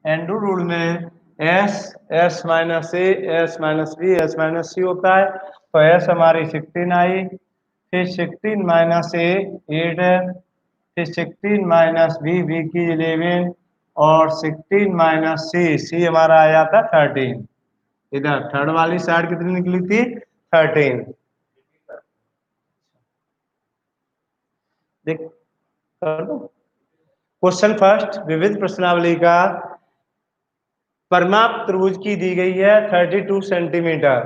And rule में S S minus A S minus B S minus C होता है। तो एस हमारी 16 आई, फिर 16 माइनस ए 8 है, फिर 16 माइनस बी बी की 11 और 16 माइनस सी सी हमारा आया था 13। इधर थर्ड वाली साइड कितनी निकली थी 13। देख कर दो क्वेश्चन फर्स्ट, विविध प्रश्नावली का परिमाप त्रिभुज की दी गई है 32 सेंटीमीटर।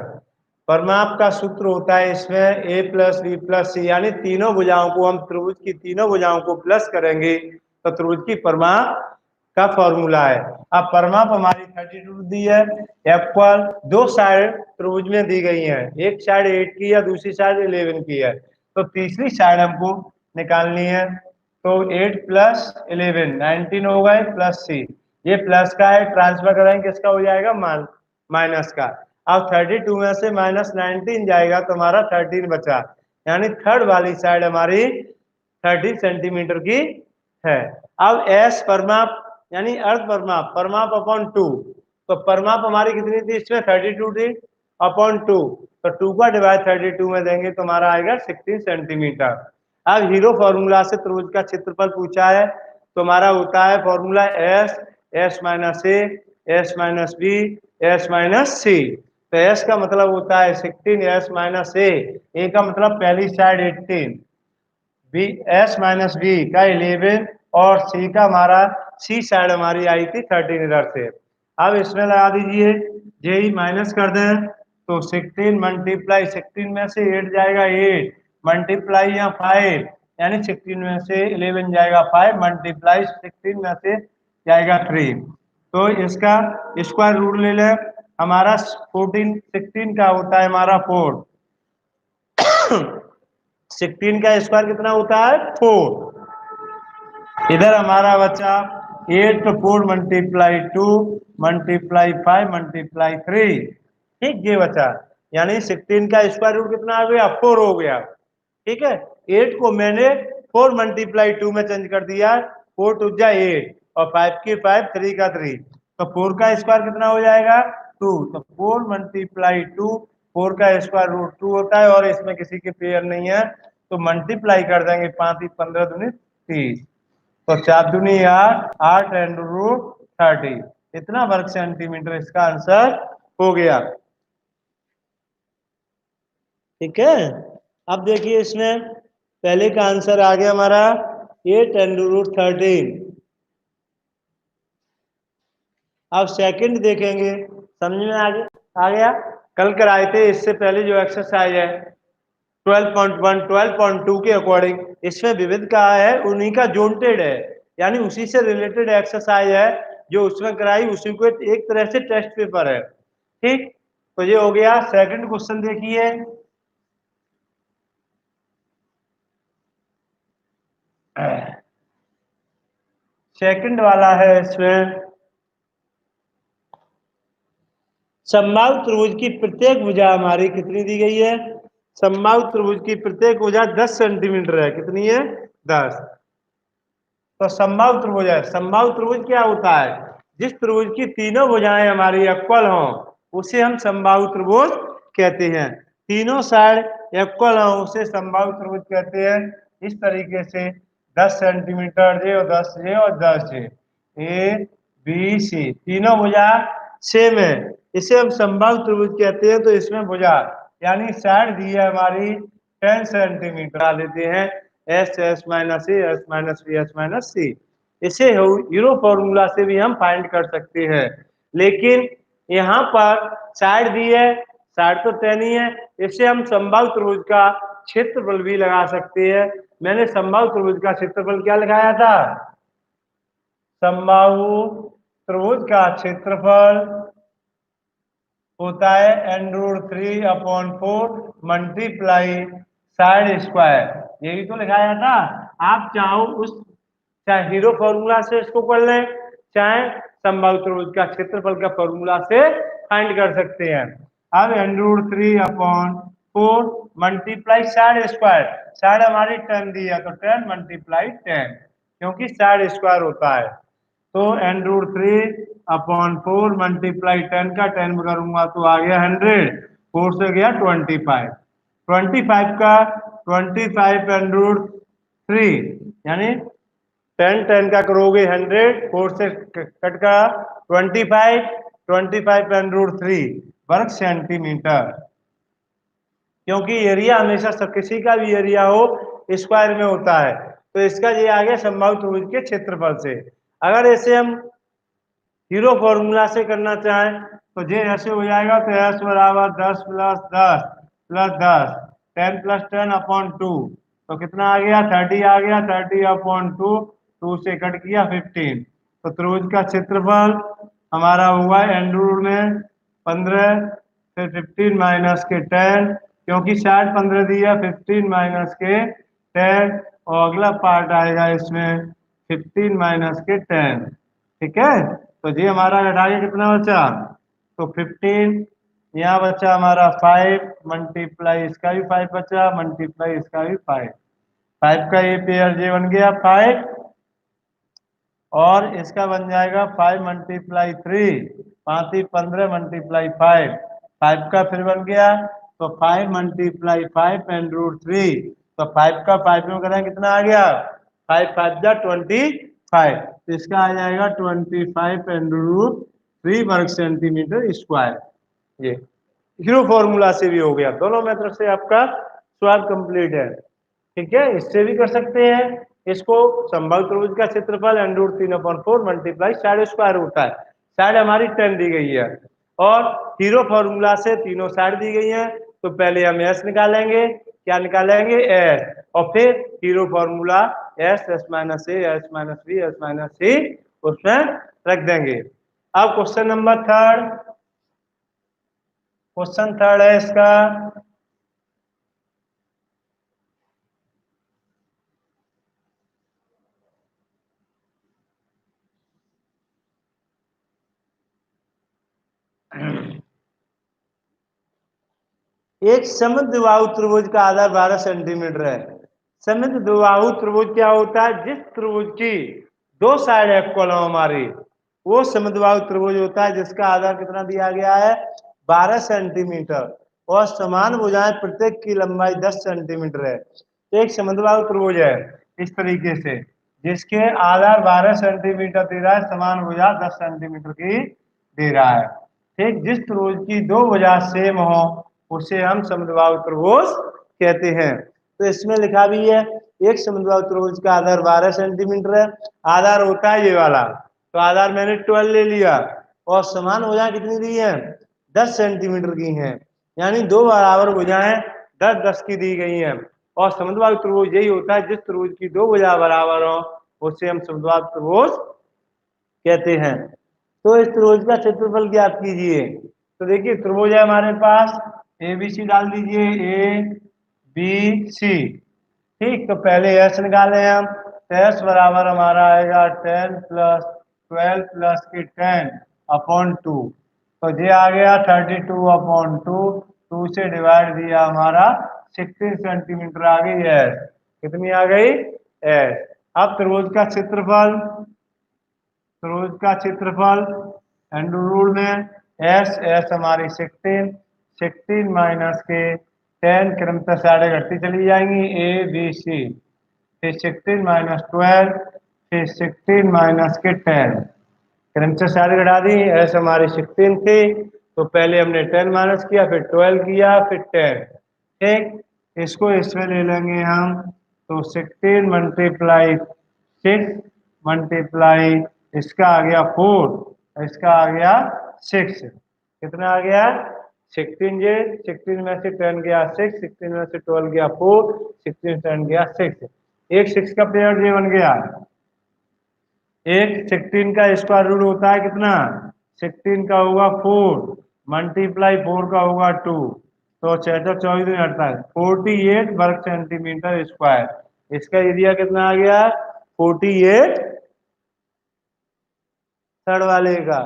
परिमाप का सूत्र होता है इसमें ए प्लस बी प्लस सी, यानी तीनों भुजाओं को हम त्रिभुज की तीनों भुजाओं को प्लस करेंगे तो त्रिभुज की परिमाप का फॉर्मूला है। अब परिमाप हमारी 32 दी है, इक्वल दो साइड त्रिभुज में दी गई हैं, एक साइड 8 की है दूसरी साइड 11 की है, तो तीसरी साइड हमको निकालनी है। तो 8 प्लस 11 19 हो गए प्लस सी, ये प्लस का है, ट्रांसफर करेंगे किसका हो जाएगा माइनस का। अब 32 में से माइनस 19 जाएगा तो हमारा 13 बचा, यानी थर्ड वाली साइड हमारी 13 सेंटीमीटर की है। अब एस परिमाप यानी अर्ध परिमाप, परिमाप अपॉन 2, तो परिमाप हमारी कितनी थी इसमें 32 थी अपॉन 2, तो 2 का डिवाइड 32 में देंगे तो हमारा आएगा 16 सेंटीमीटर। अब हीरो फॉर्मूला से त्रिभुज का क्षेत्रफल पूछा है, तो हमारा होता है formula S S minus A B S minus C. तो एस का मतलब होता है 16 एस माइनस ए का मतलब पहली side 18, b S minus b का 11 और सी का हमारा सी साइड हमारी आई थी 13 इधर से। अब इसमें लगा दीजिए, जेई माइनस कर दें तो 16 मल्टीप्लाई 16 में से 8 जाएगा 8 मल्टीप्लाई या 5, यानी 16 में से 11 जाएगा 5 मल्टीप्लाई 16 में से जाएगा 3। तो इसका स्क्वायर रूट ले लें, हमारा 14 16 का होता है हमारा 4, 16 का स्क्वायर कितना होता है 4। इधर हमारा बचा 8 तो 4 मल्टीप्लाई 2 मल्टीप्लाई 5 मल्टीप्लाई 3, ठीक ये बचा, यानी 16 का स्क्वायर रूट कितना आ गया 4 हो गया। ठीक है, 8 को मैंने 4 मल्टीप्लाई 2 में चेंज कर दिया, 4 टू जा 8 और 5 की 5 3 का 3, तो 4 का स्क्वायर कितना हो जाएगा 2, तो 4 मल्टीप्लाई 2, 4 का स्क्वायर रूट 2 होता है और इसमें किसी के पेयर नहीं है तो मल्टीप्लाई कर देंगे, 5 15 दूनी 30, तो 4 दूनी 8 8 एंड रूट 30, इतना वर्ग सेंटीमीटर इसका आंसर हो गया। ठीक है, अब देखिए इसमें पहले का आंसर आ गया हमारा 8 एंड रूट 13। अब सेकंड देखेंगे, समझ में आ गया। कल कराए थे इससे पहले जो एक्सरसाइज है 12.1 12.2 के अकॉर्डिंग, इसमें विविध का है उन्हीं का जोनटेड है, यानी उसी से रिलेटेड एक्सरसाइज है जो उसमें कराई, उसी को एक तरह से टेस्ट पेपर है। ठीक, तो ये हो गया। सेकंड क्वेश्चन देखिए, सेकंड वाला है इसमें समबाहु त्रिभुज की प्रत्येक भुजा हमारी कितनी दी गई है, समबाहु त्रिभुज की प्रत्येक भुजा 10 सेंटीमीटर है, कितनी है 10। तो समबाहु त्रिभुज है, समबाहु त्रिभुज क्या होता है, जिस त्रिभुज की तीनों भुजाएं हमारी इक्वल हों उसे हम समबाहु त्रिभुज कहते हैं, तीनों साइड इक्वल हों उसे समबाहु त्रिभुज कहते हैं। इस तरीके से 10 सेंटीमीटर जे और 10 जे और 10 जे, ए बी सी तीनों भुजा सेम है, इसे हम समबाहु त्रिभुज कहते हैं। तो इसमें भुजा यानी साइड दी है हमारी 10 सेंटीमीटर आ लेते हैं, S S minus A S minus B S minus C. इसे हीरो फॉर्मूला से भी हम फाइंड कर सकते हैं, लेकिन यहाँ पर साइड दी है, साइड तो 10 ही है, इससे हम समबाहु त्रिभुज का क्षेत्रफल भी लगा सकते हैं। मैंने समबाहु त्रिभुज का क्षेत्रफल क्या लगाया था, समबाहु त्रिभुज का क्षेत्रफल होता है n√3/4 मल्टीप्लाई साइड स्क्वायर, ये भी तो लिखाया था। आप चाहो उस चाहे हीरो फॉर्मूला से इसको कर लें, चाहे समबाहु त्रिभुज का क्षेत्रफल का फॉर्मूला से फाइंड कर सकते हैं। अब n√3/4 multiply side square, side हमारी 10 दी है तो 10 मल्टीप्लाई 10, क्योंकि साइड स्क्वायर होता है, तो n√3 अपॉन 4 मल्टीप्लाई 10 का 10 करूंगा तो आ गया 100, 4 से गया 25, 25 का 25 एंड रूट 3 यानी 10 का करोगे 100, 4 से कट का 25, 25 एंड रूट 3 वर्ग सेंटीमीटर। क्योंकि एरिया हमेशा सब किसी का भी एरिया हो स्क्वायर में होता है, तो इसका ये आ गया संभावित त्रिभुज के क्षेत्रफल से। अगर ऐसे हम हीरो फॉर्मूला से करना चाहें तो ये ऐसे हो जाएगा, तो एस बराबर 10 प्लस 10 प्लस 10 10 प्लस 10 अपॉन 2, तो कितना आ गया 30 आ गया, 30 अपॉन 2, 2 से कट किया 15, तो त्रिभुज का क्षेत्रफल हमारा हुआ एंड रूल में 15, फिर 15 माइनस के 10, क्योंकि साइड 15 दिया, 15 माइनस के 10, और अगला पार्ट आएगा इसमें 15 माइनस के 10। ठीक है, तो जी हमारा घटा के कितना बचा, तो 15, यहाँ बचा हमारा 5 मल्टीप्लाई इसका भी 5 बचा, मल्टीप्लाई इसका भी 5, 5 का ये पेयर ये बन गया 5, और इसका बन जाएगा 5 मल्टीप्लाई 3, 5 ही 15 मल्टीप्लाई 5, 5 का फिर बन गया तो 5 मल्टीप्लाई 5 एंड रूट 3, तो 5 का 5 में करें कितना आ गया, 5 5 जा 25, तो इसका आ जाएगा 25 एंड रूट 3 वर्ग सेंटीमीटर स्क्वायर। ये हीरो फॉर्मूला से भी हो गया, दोनों मेथड से आपका सवाल कंप्लीट है। ठीक है, इससे भी कर सकते हैं इसको, संभावित त्रिभुज का क्षेत्रफल and root 3/4 multiply side square होता है, साइड हमारी 10 दी गई है, और हीरो फॉर्मूला से तीनों साइड दी गई है, तो पहले हम एस निकालेंगे, क्या निकालेंगे एस, और फिर Heron formula S S minus A S minus B S minus C उसमें रख देंगे। अब question number third, question third है इसका, एक समद्विबाहु त्रिभुज का आधार 12 सेंटीमीटर है। समद्विबाहु त्रिभुज क्या होता है, जिस त्रिभुज की दो साइड इक्वल हो हमारी, वो समद्विबाहु त्रिभुज होता है जिसका आधार कितना दिया गया है 12 सेंटीमीटर, और समान भुजाएं प्रत्येक की लंबाई 10 सेंटीमीटर है। तो एक समद्विबाहु त्रिभुज है इस तरीके से, जिसके आधार 12 सेंटीमीटर दे रहा है, समान भुजा 10 सेंटीमीटर की दे रहा है। ठीक, जिस त्रिभुज की दो भुजा सेम हो उसे हम समद्विबाहु त्रिभुज कहते हैं। तो इसमें लिखा भी है एक समद्विबाहु त्रिभुज का आधार 12 सेंटीमीटर है, आधार होता है ये वाला, तो आधार मैंने 12 ले लिया, और समान भुजाएं कितनी दी है 10 सेंटीमीटर की हैं, यानी दो बराबर भुजाएं 10 10 की दी गई हैं। और समद्विबाहु त्रिभुज यही होता है जिस त्रिभुज की दो भुजा बराबर हो उसे हम समद्विबाहु त्रिभुज कहते हैं। तो इस त्रिभुज का क्षेत्रफल ज्ञात कीजिए। तो देखिए त्रिभुज है हमारे पास, ए बी सी डाल दीजिए, ए बी सी। ठीक, तो पहले एस निकाले हम, तो एस बराबर हमारा आएगा 10 प्लस 12 प्लस की 10 अपॉन 2, तो ये आ गया 32 अपॉन 2, 2 से डिवाइड दिया हमारा 16 सेंटीमीटर आ गई एस, कितनी आ गई एस। अब त्रिभुज का क्षेत्रफल, त्रिभुज का क्षेत्रफल एंड रूल में एस एस हमारी 16, 16 माइनस के 10 क्रमशः साइड घटती चली जाएंगी, ए बी सी, फिर 16 माइनस 12, फिर 16 माइनस के 10 क्रमशः साइड घटा दी, एस हमारी 16 थी, तो पहले हमने 10 माइनस किया, फिर 12 किया, फिर 10। ठीक, इसको इसमें ले लेंगे हम, तो 16 मल्टीप्लाई 6 मल्टीप्लाई इसका आ गया 4, इसका आ गया 6, कितना आ गया 16, ये 16 में से 10 गया 6, 16 में से 12 गया 4, 16 10 गया 6, एक 6 का पेयर ये बन गया। एक 16 का स्क्वायर रूट होता है कितना, 16 का होगा 4 मल्टीप्लाई 4 का होगा 2, तो 6 24 में 48, 48 वर्ग सेंटीमीटर स्क्वायर। इसका एरिया कितना आ गया 48 थर्ड वाले का।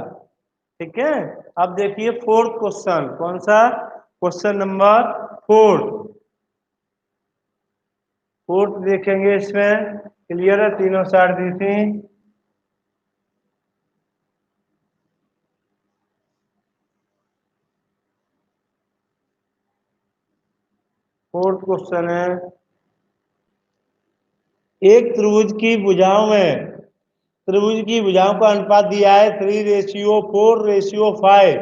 ठीक है, अब देखिए फोर्थ क्वेश्चन, कौन सा क्वेश्चन नंबर फोर्थ, फोर्थ देखेंगे, इसमें क्लियर है, तीनों साइड दी थी। फोर्थ क्वेश्चन है, एक त्रिभुज की भुजाओं में, त्रिभुज की भुजाओं का अनुपात दिया है 3:4:5।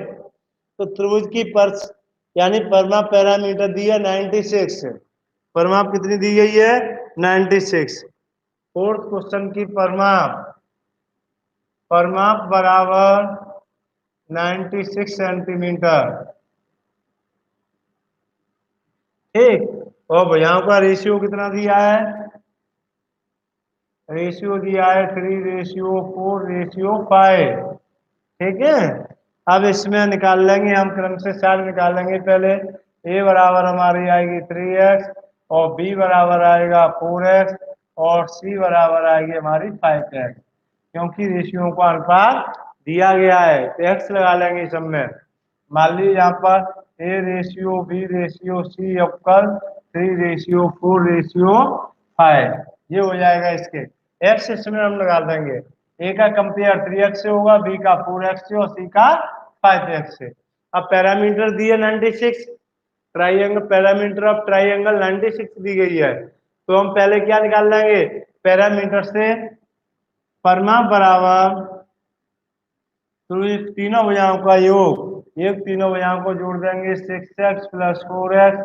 तो त्रिभुज की पर्स यानी परिमाप पैरामीटर दिया 96। परिमाप कितनी दी गई है? 96। फोर्थ क्वेश्चन की परिमाप, परिमाप बराबर 96 सेंटीमीटर। ठीक। और भुजाओं का रेशियो कितना दिया है? रेशियो दिया है 3:4:5। ठीक है। अब इसमें निकाल लेंगे हम, क्रम से साइड निकालेंगे। पहले a बराबर हमारी आएगी 3x, और b बराबर आएगा 4x, और c बराबर आएगी हमारी 5x, क्योंकि रेशियो का अनुपात दिया गया है। तो x लगा लेंगे सब में। मान लीजिए यहाँ पर a:b:c इक्वल 3:4:5, ये हो जाएगा इसके। x इसमें हम लगा देंगे, a का कंपेयर 3x से होगा, b का 4x से, और c का 5x से। अब पैरामीटर दिए 96, ट्राइंगल, पैरामीटर ऑफ ट्राइंगल 96 दी गई है। तो हम पहले क्या निकाल लेंगे? पैरामीटर से परिमाप बराबर, तो ये तीनों भुजाओं का योग, एक तीनों भुजाओं को जोड़ देंगे 6x + 4x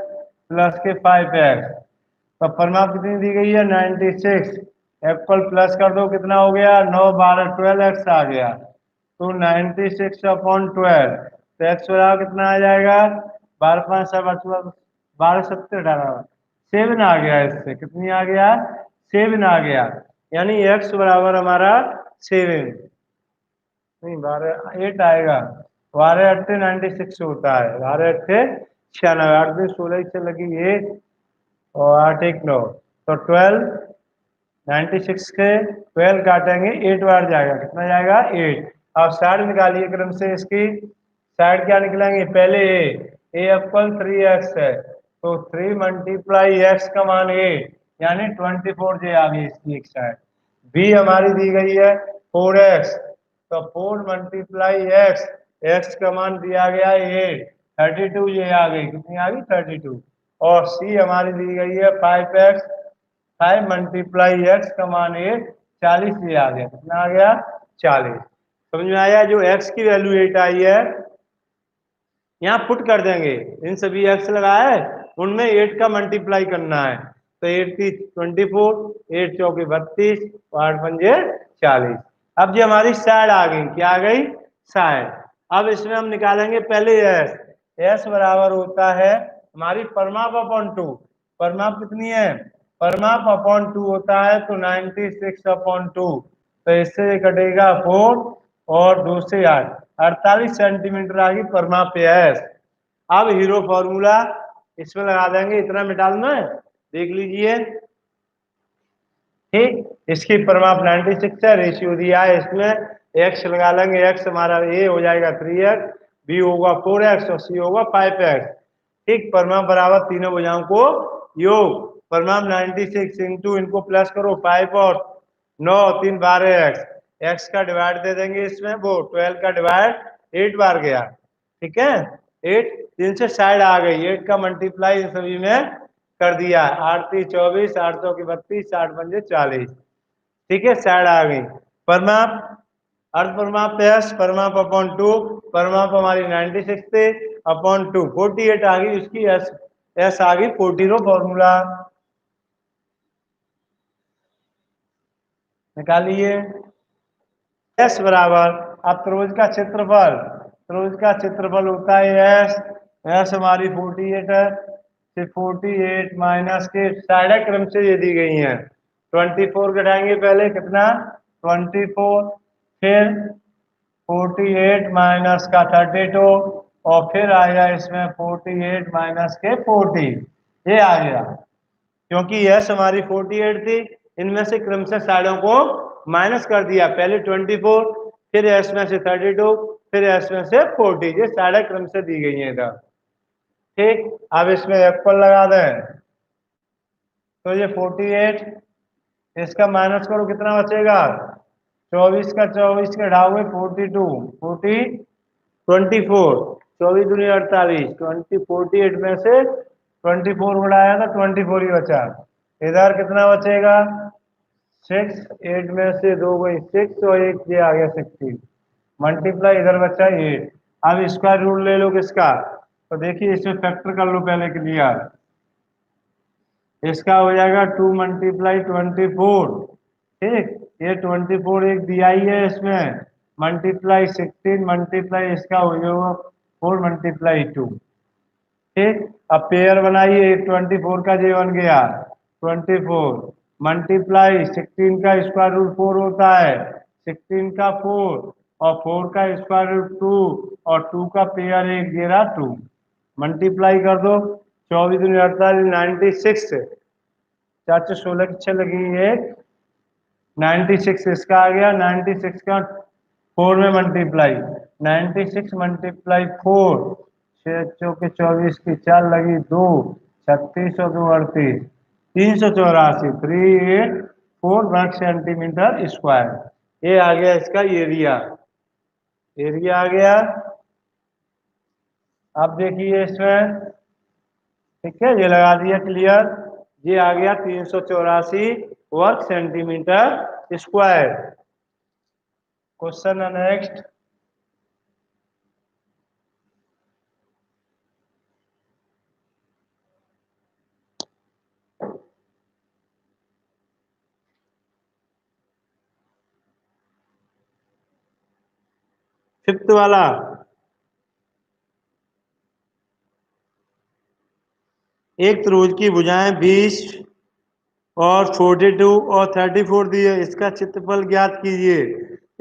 + के 5x। तो परिमाप कितनी दी गई है? 96। इक्वल प्लस कर दो, कितना हो गया? 9 12 12x आ गया। तो 96/12। तो x बराबर कितना आ जाएगा? 12 5 12 7 18 7 आ गया। इससे कितनी आ गया? 7 आ गया। यानी x बराबर हमारा 7, नहीं 12 8 आएगा। 12 8 96 होता है। 12 8 96, 8 में 16 से लगी 1, और 8 1 9, तो 12, 96 के 12 काटेंगे, 8 बार जाएगा। कितना जाएगा? 8। अब साइड निकालिए क्रम से इसकी। साइड क्या निकलेंगे? पहले a इक्वल 3x है, तो 3 × x का मान 8, यानी 24 जे आ गई इसकी एक साइड। b हमारी दी गई है 4x, तो 4 × x, x का मान दिया गया है 8, 32 ये आ गई। कितनी आ गई? 32। और c हमारी दी गई है 5x, 5 × x का मान 8, 40 ये आ गया। कितना आ गया? 40। समझ में आया? जो x की वैल्यू 8 आई है, यहाँ पुट कर देंगे। इन सभी x लगाया है, उनमें 8 का मल्टीप्लाई करना है। तो 8 की 24, 8 चौके 32, 8 पंजे 40। अब जो हमारी साइड आ गई, क्या आ गई? साइड। अब इसमें हम निकालेंगे पहले s। s बराबर होता है हमारी परिमाप अपॉन 2। परिमाप कितनी है? परिमाप अपॉन 2 होता है, तो 96/2। तो इससे ये कटेगा 4, और 2 से 8, 48 सेंटीमीटर आ गई परिमाप एस। अब हीरो फॉर्मूला इसमें लगा देंगे, इतना मिटा देना है, देख लीजिए। ठीक। इसकी परिमाप 96 है, रेशियो दिया है इसमें। x लगा लेंगे, x हमारा a हो जाएगा 3x, b होगा 4x, और c होगा 5x। ठीक। परिमाप बराबर तीनों भुजाओं को योग। परिमाप 96 इंटू, इनको प्लस करो 5 और 9 3 12x, x का डिवाइड दे देंगे इसमें, वो 12 का डिवाइड 8 बार गया। ठीक है। 8 3 से साइड आ गई, 8 का मल्टीप्लाई इन सभी में कर दिया। 8 3 24, 8 चौके 32, 8 पंजे 40। ठीक है। साइड आ गई। परिमाप, अर्ध परिमाप एस, परिमाप अपॉन 2, परिमाप हमारी 96 थे, अपॉन 2 48 आ गई उसकी। एस एस आ गई 14 फॉर्मूला निकालिए। एस बराबर, अब त्रिभुज का क्षेत्रफल, त्रिभुज का क्षेत्रफल होता है एस। एस हमारी 48 है, 48 माइनस के साइड क्रम से ये दी गई हैं। 24 घटाएंगे पहले, कितना? 24, फिर 48 माइनस का 32, और फिर आया इसमें 48 माइनस के 40, ये आ गया। क्योंकि यस हमारी 48 थी, इनमें से क्रम से साइडों को माइनस कर दिया। पहले 24, फिर एस में से 32, फिर एस में से 40, ये साइडें क्रम से दी गई हैं इधर। ठीक। अब इसमें इक्वल लगा दें, तो ये 48, इसका माइनस करो, कितना बचेगा? 24 का 24 के ढाओगे 42, 40 24, 24 दूनी 48, 48 में से 24 बढ़ाया था 24 ही बचा। इधर कितना बचेगा? 6, 8 में से 2 गई 6 और एक ये आ गया 16 मल्टीप्लाई इधर बचा 8। अब स्क्वायर रूट ले लो किसका? तो देखिए इसमें फैक्टर कर लो पहले क्लियर। इसका हो जाएगा 2 मल्टीप्लाई 24। ठीक, ये 24 एक दिया ही है इसमें, मल्टीप्लाई 16 मल्टीप्लाई इसका हो जाएगा 4 मल्टीप्लाई 2। ठीक, अब पेयर बनाइए, 24 का जे बन गया 24 मल्टीप्लाई 16 का स्क्वायर रूट 4 होता है, 16 का 4 और 4 का स्क्वायर रूट 2 और 2 का पेयर एक दे रहा 2 मल्टीप्लाई कर दो। 24 दूनी 48 96 4 16 की 6 लगी है 96 इसका आ गया 96 का 4 में मल्टीप्लाई 96 मल्टीप्लाई 4 6 चौके 24 की 4 लगी 2 36 और 2 38 384 384 वर्ग सेंटीमीटर स्क्वायर। ये आ गया इसका एरिया। एरिया आ गया। अब देखिए इसमें, ठीक है, ये लगा दिया क्लियर। ये आ गया 384 वर्ग centimetre square. Question next. Fifth वाला, एक त्रिभुज की भुजाएं 20 और 42 और 34 दी है, इसका क्षेत्रफल ज्ञात कीजिए।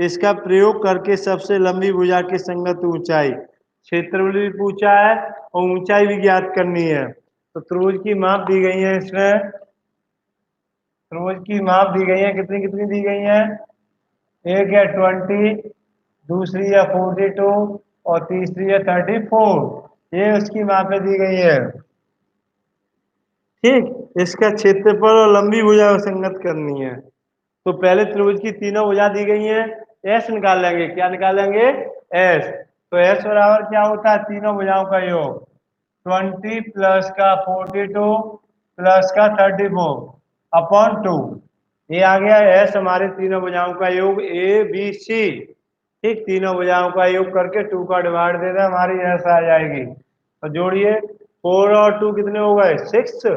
इसका प्रयोग करके सबसे लंबी भुजा की संगत ऊंचाई, क्षेत्रफल भी पूछा है और ऊंचाई भी ज्ञात करनी है। तो त्रिभुज की माप दी गई है इसमें, त्रिभुज की माप दी गई है, कितनी कितनी दी गई है? एक है 20, दूसरी है 42 और तीसरी है 34। ये उसकी मापें दी गई है। ठीक, इसका क्षेत्रफल और लंबी भुजा संगत करनी है। तो पहले त्रिभुज की तीनों भुजा दी गई हैं, एस निकाल लेंगे। क्या निकालेंगे? एस। तो एस बराबर क्या होता है? तीनों भुजाओं का योग, 20 प्लस का 42 प्लस का 34 अपॉन 2। ये आ गया एस, हमारे तीनों भुजाओं का योग ए बी सी। ठीक, तीनों भुजाओं का योग करके 2 का डिवाइड दे दें, हमारी एस आ जाएगी। तो जोड़िए, 4 और 2 कितने हो गए? 6।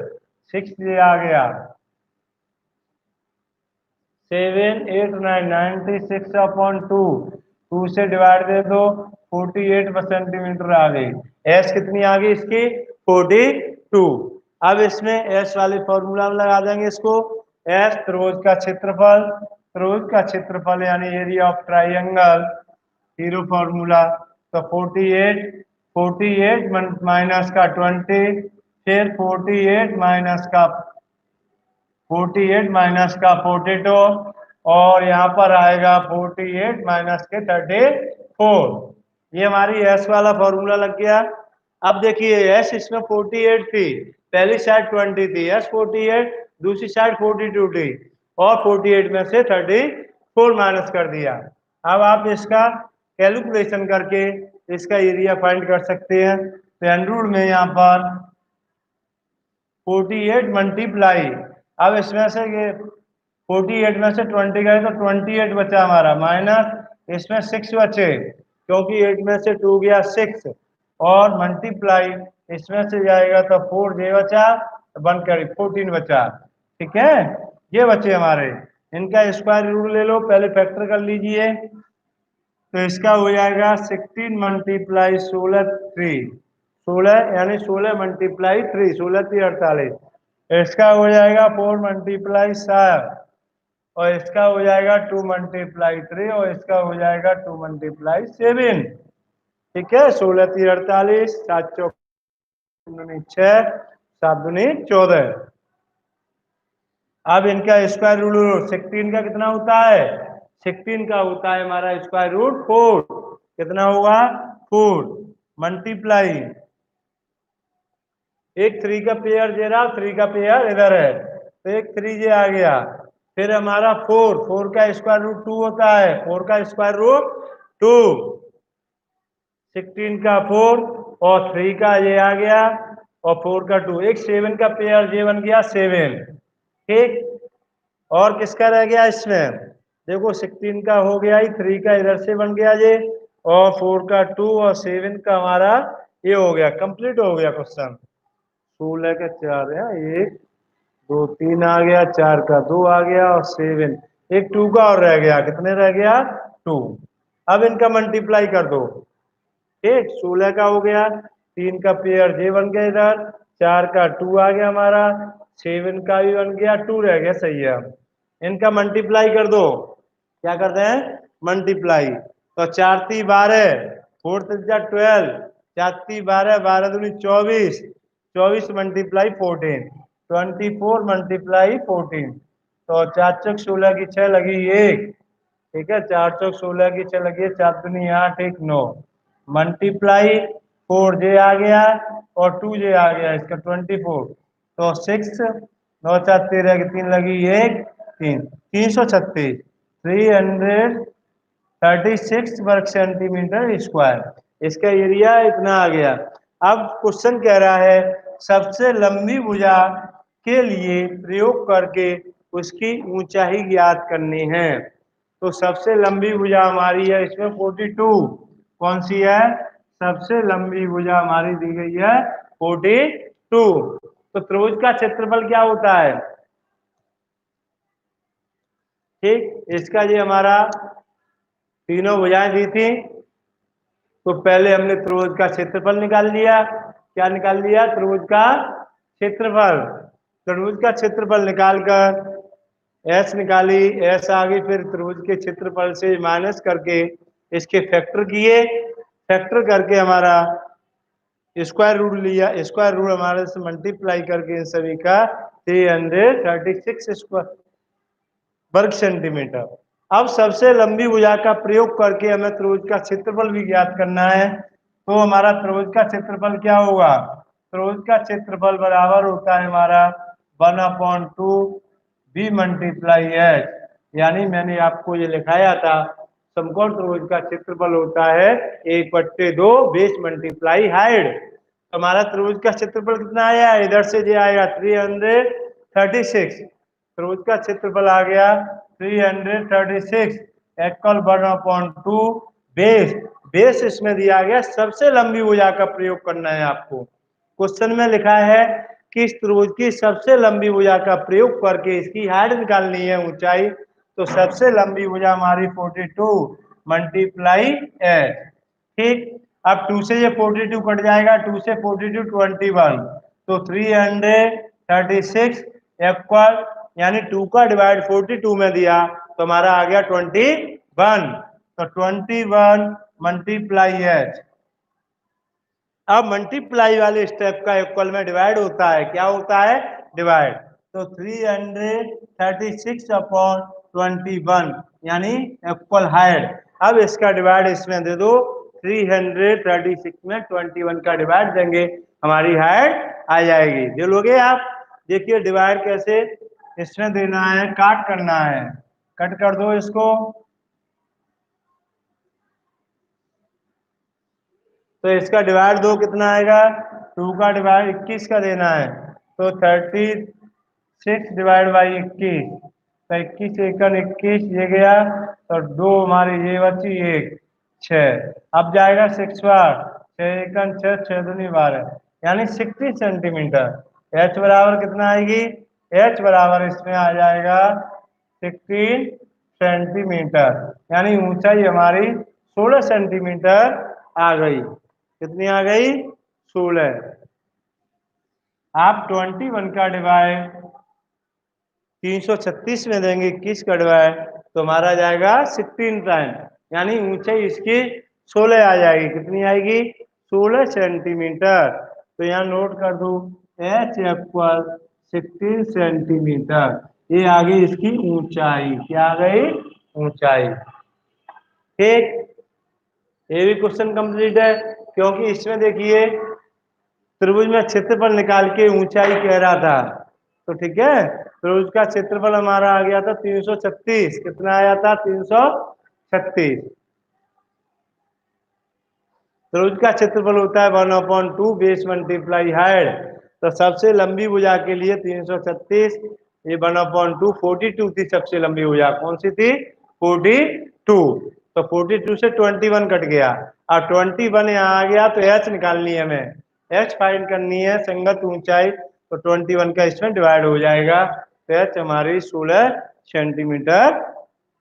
6 ये आ गया 7 8 9 96 अपॉन 2। 2 से डिवाइड दे दो, 48 सेंटीमीटर आ गई। एस कितनी आ गई इसकी? 42। अब इसमें एस वाले फॉर्मूला में लगा देंगे इसको। एस त्रिभुज का क्षेत्रफल, त्रिभुज का क्षेत्रफल यानी area of triangle, hero formula. तो 48 48 माइनस का 20, फिर 48 माइनस का 48 माइनस का 42 और यहाँ पर आएगा 48 माइनस के 34। ये हमारी एस वाला फॉर्मूला लग गया। अब देखिए एस इसमें 48 थी, पहली साइड 20 थी, एस 48, दूसरी साइड 42 थी और 48 में से 34 माइनस कर दिया। अब आप इसका कैलकुलेशन करके इसका एरिया फाइंड कर सकते हैं। तो एंड्रूड में यहाँ पर 48 मल्टीप्लाई, अब इसमें से ये 48 में से 20 गए तो 28 बचा हमारा, माइनस इसमें 6 बचे क्योंकि 8 में से 2 गया 6 और मल्टीप्लाई इसमें से जाएगा तो 4 जे बचा, बन कर 14 बचा। ठीक है, ये बचे हमारे। इनका स्क्वायर रूट ले लो, पहले फैक्टर कर लीजिए। तो इसका हो जाएगा 16 मल्टीप्लाई 16 3, 16 यानी 16 मल्टीप्लाई 3, 16 3 48। इसका हो जाएगा 4 मल्टीप्लाई 7 और इसका हो जाएगा 2 मल्टीप्लाई 3 और इसका हो जाएगा 2 मल्टीप्लाई 7। ठीक है, 16 3 48, 7 चौक 6, 7 दूनी 14। अब इनका स्क्वायर रूट 16 का कितना होता है? 16 का होता है हमारा स्क्वायर रूट 4। कितना होगा? 4 मल्टीप्लाई, एक 3 का पेयर दे रहा, 3 का पेयर इधर है तो एक 3 जे आ गया। फिर हमारा 4, 4 का स्क्वायर रूट 2 होता है, 4 का स्क्वायर रूट 2, 16 का 4 और 3 का ये आ गया और 4 का 2, एक 7 का पेयर ये बन गया 7, ठीक। और किसका रह गया इसमें, देखो 16 का हो गया ही, 3 का इधर से बन गया ये, और 4 का 2 और 7 का हमारा ये हो गया, कंप्लीट हो गया क्वेश्चन। 16 का 4 है, 1 2 3 आ गया, 4 का 2 आ गया, और 7, एक 2 का और रह गया, कितने रह गया 2। अब इनका मल्टीप्लाई कर दो, ठीक। 16 का हो गया, 3 का पेयर जे बन गया इधर, 4 का 2 आ गया हमारा, 7 का भी बन गया, 2 रह गया, सही है। इनका मल्टीप्लाई कर दो, क्या करते हैं मल्टीप्लाई, तो 4 × 3 = 12, 4 × 3 = 12, 4 × 3 = 12, 12 × 2 = 24, 24 × 14, 24 × 14, तो 4 × 16 की 6 लगी 1, ठीक है, 4 × 16 की 6 लगी 4 × 2 = 8, 1 9, मल्टीप्लाई 4 जे आ गया और 2 जे आ गया, इसका 24, तो 6 9 4 13 की 3 लगी 1 3, 336, 336 वर्ग सेंटीमीटर स्क्वायर, इसका एरिया इतना आ गया। अब क्वेश्चन कह रहा है सबसे लंबी भुजा के लिए प्रयोग करके उसकी ऊंचाई ज्ञात करनी है। तो सबसे लंबी भुजा हमारी है इसमें 42, कौन सी है, सबसे लंबी भुजा हमारी दी गई है 42। तो त्रिभुज का क्षेत्रफल क्या होता है, ठीक। इसका ये हमारा तीनों भुजाएं दी थी, तो पहले हमने त्रिभुज का क्षेत्रफल निकाल लिया, क्या निकाल लिया, त्रिभुज का क्षेत्रफल। त्रिभुज का क्षेत्रफल निकालकर एस निकाली, एस आ गई, फिर त्रिभुज के क्षेत्रफल से माइनस करके इसके फैक्टर किए, फैक्टर करके हमारा स्क्वायर रूट लिया, स्क्वायर रूट हमारे से मल्टीप्लाई करके इन सभी का 336 स्क्वायर वर्ग सेंटीमीटर। अब सबसे लंबी भुजा का प्रयोग करके हमें त्रिभुज का क्षेत्रफल भी ज्ञात करना है, तो हमारा त्रिभुज का क्षेत्रफल क्या होगा, त्रिभुज का क्षेत्रफल बराबर होता है हमारा 1/2 b × h, यानी मैंने आपको ये लिखाया था समकोण त्रिभुज का क्षेत्रफल होता है 1/2 बेस मल्टीप्लाई हाइट। हमारा त्रिभुज का क्षेत्रफल कितना आया, इधर से जो आएगा 336, त्रिभुज का क्षेत्रफल आ गया 336, इक्वल 1/2 बेस, बेस इसमें दिया गया सबसे लंबी भुजा का प्रयोग करना है आपको। क्वेश्चन में लिखा है कि इस त्रिभुज की सबसे लंबी भुजा का प्रयोग करके इसकी हाइट निकालनी है, ऊंचाई, तो सबसे लंबी भुजा हमारी 42 × h, ठीक। अब 2 से ये 42 कट जाएगा, 2 से 42 21, तो 336 इक्वल, यानी 2 का डिवाइड 42 में दिया तो हमारा आ गया 21, तो 21 × h। अब मल्टीप्लाई वाले स्टेप का इक्वल में डिवाइड होता है, क्या होता है, डिवाइड, तो 336/21 यानी इक्वल हाइट। अब इसका डिवाइड इसमें दे दो, 336 में 21 का डिवाइड देंगे, हमारी हाइट आ जाएगी, दे लोगे आप। देखिए डिवाइड कैसे इसमें देना है, काट करना है, कट कर दो इसको, तो इसका डिवाइड दो, कितना आएगा, 2 का डिवाइड 21 का देना है, तो 36/21, तो 21 एकन 21 ये गया, तो 2 हमारी ये बची 1 6, अब जाएगा 6 बार, 6 एकन 6, 6 दूनी 12, यानी 60 सेंटीमीटर। एच बराबर कितना आएगी, एच बराबर इसमें आ जाएगा 16 सेंटीमीटर, यानी ऊंचाई हमारी 16 सेंटीमीटर आ गई, कितनी आ गई, 16। आप 21 का डिवाइड 336 में देंगे, 21 का डिवाइड, तो हमारा जाएगा 16 टाइम, यानी ऊंचाई इसकी 16 आ जाएगी, कितनी आएगी, 16 सेंटीमीटर। तो यहाँ नोट कर दो एच इक्वल 16 सेंटीमीटर, ये आ गई इसकी ऊंचाई, क्या आ गई, ऊंचाई, ठीक। ये भी क्वेश्चन कंप्लीट है, क्योंकि इसमें देखिए त्रिभुज में क्षेत्रफल निकाल के ऊंचाई कह रहा था, तो ठीक है, त्रिभुज का क्षेत्रफल हमारा आ गया था 336, कितना आया था, 336। त्रिभुज का क्षेत्रफल होता है 1/2 बेस मल्टीप्लाई हाइट। तो सबसे लंबी भुजा के लिए 336, ये 1/2, 42 थी सबसे लंबी भुजा, कौन सी थी? 42। तो 42 से 21 कट गया और 21 यहाँ आ गया, तो एच निकालनी है हमें, एच फाइंड करनी है, संगत ऊंचाई। तो 21 का इसमें डिवाइड हो जाएगा, तो एच हमारी 16 सेंटीमीटर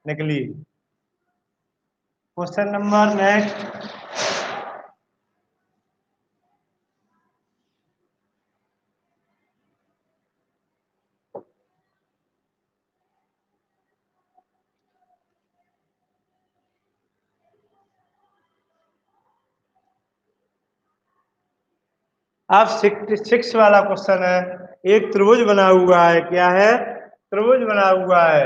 निकली। Question number next. अब 66 वाला क्वेश्चन है। एक त्रिभुज बना हुआ है, क्या है? त्रिभुज बना हुआ है।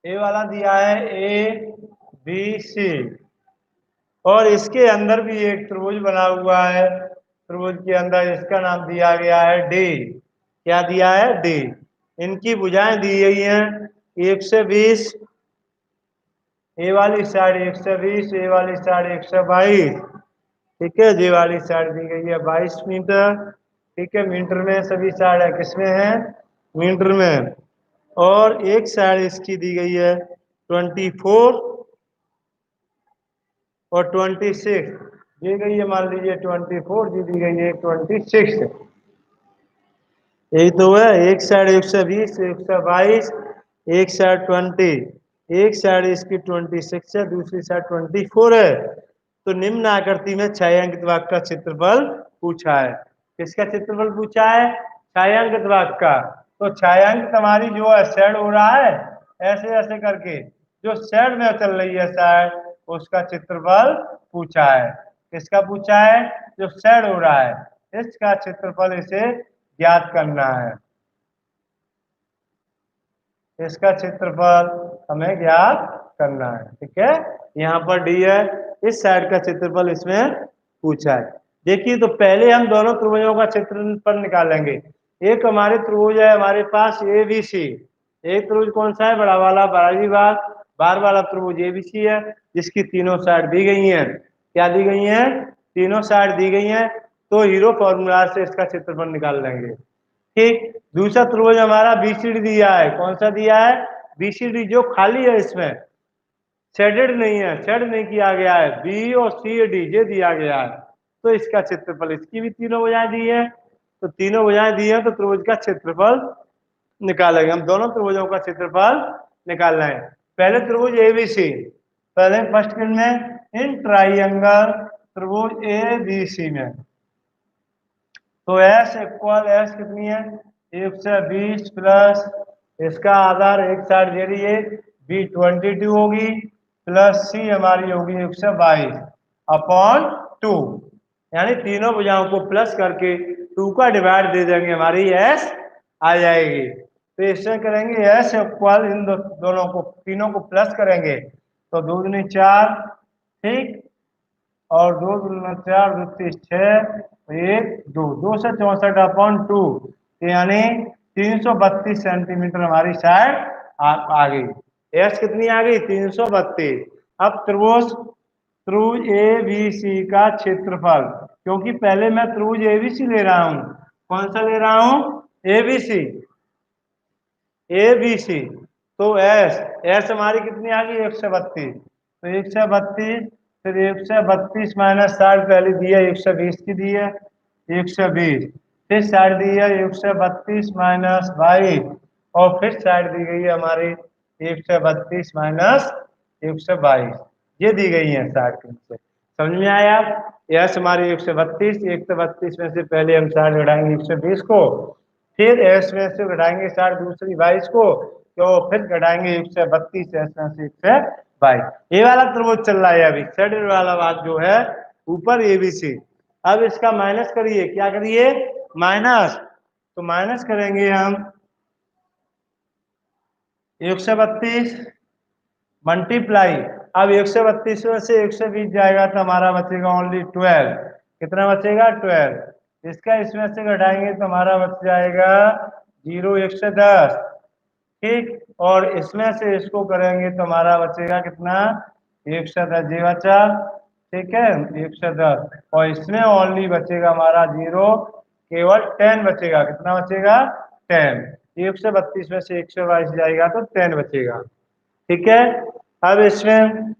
ए वाला दिया है ए बी सी, और इसके अंदर भी एक त्रिभुज बना हुआ है। त्रिभुज के अंदर इसका नाम दिया गया है डी। क्या दिया है? डी। इनकी भुजाएं दी गई हैं 120, ए वाली साइड 120, ए वाली साइड 122। ठीक है, जे वाली साइड दी गई है 22 मीटर। ठीक है, मीटर में सभी साइड है, किसमें है? मीटर में। और एक साइड इसकी दी गई है 24 और 26 दी गई है, मान लीजिए 24 दी गई है 26। यही तो है, एक साइड 120, 122, एक साइड 20, एक साइड इसकी 26 है, दूसरी साइड 24 है। तो निम्न आकृति में छायांकित वाक्य का क्षेत्रफल पूछा है। किसका क्षेत्रफल पूछा है? छायांकित वाक्य का। तो छायांकित हमारी जो है शेड हो रहा है, ऐसे ऐसे करके जो शेड में चल रही है साइड, उसका क्षेत्रफल पूछा है। किसका पूछा है? जो शेड हो रहा है, इसका क्षेत्रफल इसे ज्ञात करना है। इसका क्षेत्रफल हमें ज्ञात करना है। ठीक है, यहाँ पर डी है, इस साइड का क्षेत्रफल इसमें पूछा है। देखिए, तो पहले हम दोनों त्रिभुजों का क्षेत्रफल निकालेंगे। एक हमारे त्रिभुज है हमारे पास ए बी सी। एक त्रिभुज कौन सा है? बड़ा वाला, बारहवीं बार बार वाला त्रिभुज ए बी सी है, जिसकी तीनों साइड दी गई हैं। क्या दी गई हैं? तीनों साइड दी गई हैं। तो हीरो फॉर्मूला से इसका क्षेत्रफल निकाल लेंगे। ठीक। दूसरा त्रिभुज हमारा बीसीडी दिया है, कौन सा दिया है? बीसीडी, जो खाली है, इसमें शेडेड नहीं है, शेड नहीं किया गया है, बी और सी डी ये दिया गया है। तो इसका क्षेत्रफल, इसकी भी तीनों भुजाएं दी है, तो तीनों भुजाएं दी है, तो त्रिभुज का क्षेत्रफल निकालेंगे। हम दोनों त्रिभुजों का क्षेत्रफल निकाल रहे हैं। पहले त्रिभुज एबीसी, पहले फर्स्ट में इन ट्राइंगल त्रिभुज ए बी सी में, तो एस इक्वल एस कितनी है? 120 प्लस इसका आधार एक साइड दे रही है बी 22 होगी, प्लस सी हमारी होगी 122 अपॉन 2, यानी तीनों भुजाओं को प्लस करके 2 का डिवाइड दे देंगे, हमारी एस आ जाएगी। तो इससे करेंगे एस इक्वल, इन दोनों को, तीनों को प्लस करेंगे तो 2 दूनी 4, ठीक, और 2 दूना 4, 2 तीस 6, 1 2, 264 अपॉन 2, यानी 332 सेंटीमीटर हमारी साइड आ गई। एस कितनी आ गई? 332। अब त्रिभुज त्रिभुज ए बी सी का क्षेत्रफल, क्योंकि पहले मैं त्रिभुज ए बी सी ले रहा हूं, कौन सा ले रहा हूं? A B C, A B C. तो एस, एस हमारी कितनी आ गई? 132। तो 132, फिर 132 माइनस 60 पहले दी है 120 की दी है 120, फिर साइड दी है 132 माइनस 22, और फिर साइड दी गई है हमारी 132 माइनस 122, ये दी गई है 60 के नीचे। समझ में आया? यस हमारी 132, 132 में से पहले हम साइड घटाएंगे 120 को, फिर एस में से घटाएंगे 60 दूसरी 22 को, तो फिर घटाएंगे 132 एस में से 122। ये वाला त्रिभुज चल रहा है अभी, शेडेड वाला बात जो है ऊपर एबीसी। अब इसका माइनस करिए, क्या करिए? माइनस। तो माइनस करेंगे हम 132 मल्टीप्लाई, अब 132 में से 120 जाएगा तो हमारा बचेगा ओनली 12। कितना बचेगा? 12। इसका इसमें से घटाएंगे तो हमारा बच जाएगा 0 110, ठीक, और इसमें से इसको करेंगे तो हमारा बचेगा कितना? 110 जी बचा, ठीक है, 110, और इसमें ओनली बचेगा हमारा 0, केवल 10 बचेगा। कितना बचेगा? 10। 132 में से 122 जाएगा तो 10 बचेगा। ठीक है, अब इसमें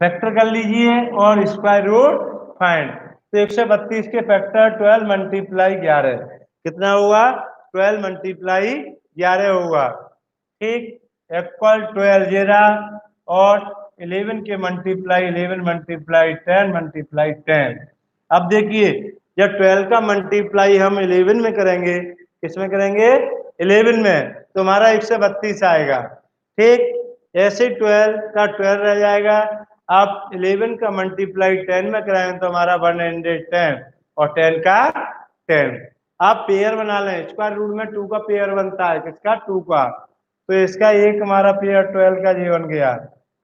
फैक्टर कर लीजिए और स्क्वायर रूट फाइंड। तो 132 के फैक्टर 12 मल्टीप्लाई 11, कितना हुआ? 12 मल्टीप्लाई 11 होगा। ठीक, इक्वल 12 जेरा, और 11 के मल्टीप्लाई 11 मल्टीप्लाई 10 मल्टीप्लाई 10। अब देखिए, जब 12 का मल्टीप्लाई हम 11 में करेंगे, किसमें करेंगे? 11 में, तो हमारा 132 आएगा। ठीक, ऐसे 12 का 12 रह जाएगा। आप 11 का मल्टीप्लाई 10 में कराएं तो हमारा 110, और 10 का 10। आप पेयर बना लें, स्क्वायर रूट में 2 का पेयर बनता है, किसका? 2 का। तो इसका एक हमारा पेयर 12 का जे बन गया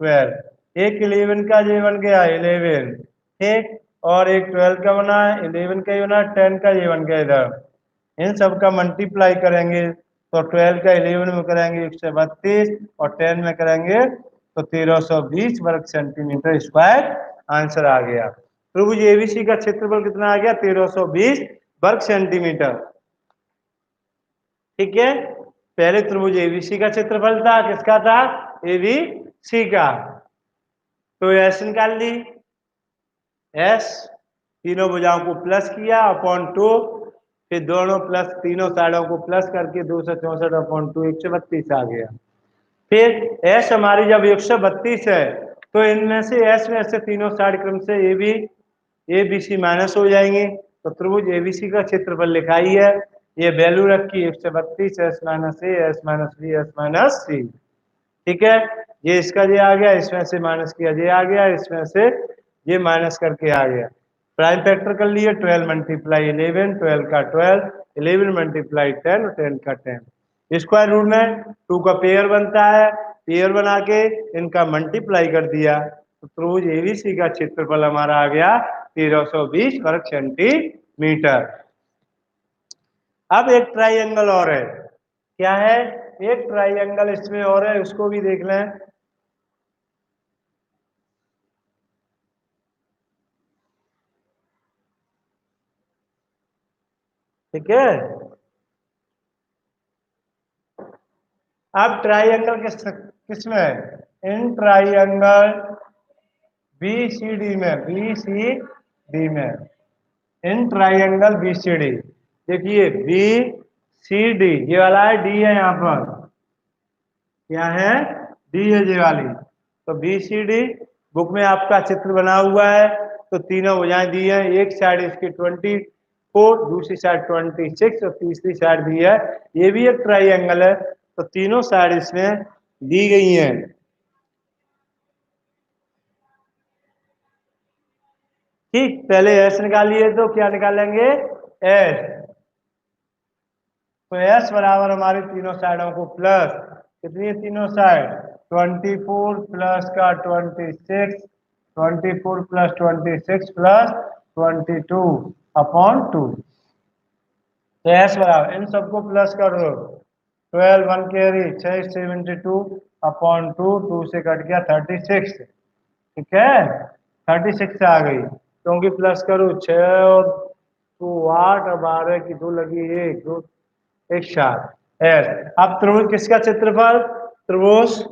12, एक 11 का जे बन गया 11। ठीक, और एक 12 का बना, 11 का ही बना, 10 का ये बन गया इधर। इन सब का मल्टीप्लाई करेंगे तो 12 का 11 में करेंगे 132, और 10 में करेंगे तो 1320 वर्ग सेंटीमीटर स्क्वायर आंसर आ गया। त्रिभुज एबीसी का क्षेत्रफल कितना आ गया? 1320 वर्ग सेंटीमीटर। ठीक है, पहले त्रिभुज एबीसी का क्षेत्रफल था, किसका था? एबीसी का। तो एस निकाल ली, एस, तीनों भुजाओं को प्लस किया अपॉन 2, फिर दोनों प्लस, तीनों साइडों को प्लस करके 264 अपॉन 2, 132 आ गया। फिर एस हमारी जब 132 है, तो इनमें से एस में से तीनों साइड क्रम से ए बी सी माइनस हो जाएंगे। तो त्रिभुज एबीसी का क्षेत्रफल लिखा ही है, ये वैल्यू रखी 132, S minus A, S minus B, S minus C. ठीक है, ये इसका ये आ गया, इसमें से माइनस किया ये आ गया, इसमें से ये माइनस करके आ गया। प्राइम फैक्टर कर लिए, 12 मल्टीप्लाई 11, 12 का 12, 11 मल्टीप्लाई 10, 10 का 10। स्क्वायर रूट में 2 का पेयर बनता है, पेयर बना के इनका मल्टीप्लाई कर दिया, तो त्रिभुज एबीसी का क्षेत्रफल हमारा आ गया 1320 वर्ग सेंटीमीटर। अब एक ट्राइंगल और है, क्या है? एक ट्राइंगल इसमें और है, उसको भी देख लें। ठीक है, अब ट्राइंगल किस में है? In triangle B C D में, बी सी डी में, in triangle B C D. देखिए, बी सी डी, ये वाला है, डी है यहाँ पर, क्या है? डी है ये वाली। तो बी सी डी बुक में आपका चित्र बना हुआ है, तो तीनों भुजाएं दी है, एक साइड इसकी 24, दूसरी साइड 26, और तीसरी साइड दी है, ये भी एक ट्राइंगल है। तो तीनों साइड इसमें दी गई हैं। ठीक, पहले एस निकालिए, तो क्या निकालेंगे? एस। तो एस बराबर हमारी तीनों साइडों को प्लस, कितनी है तीनों साइड? 24 प्लस का 26, 24 प्लस 26 प्लस 22 अपॉन 2। तो एस बराबर, इन सबको प्लस कर दो, 12 वन कैरी 672 अपॉन 2, 2 से कट गया 36। ठीक है, 36 आ गई, क्योंकि प्लस करो 6 और 2 8, और 12 की 2 लगी, 1 2 एक 7 एस। अब त्रिभुज किसका क्षेत्रफल? त्रिभुज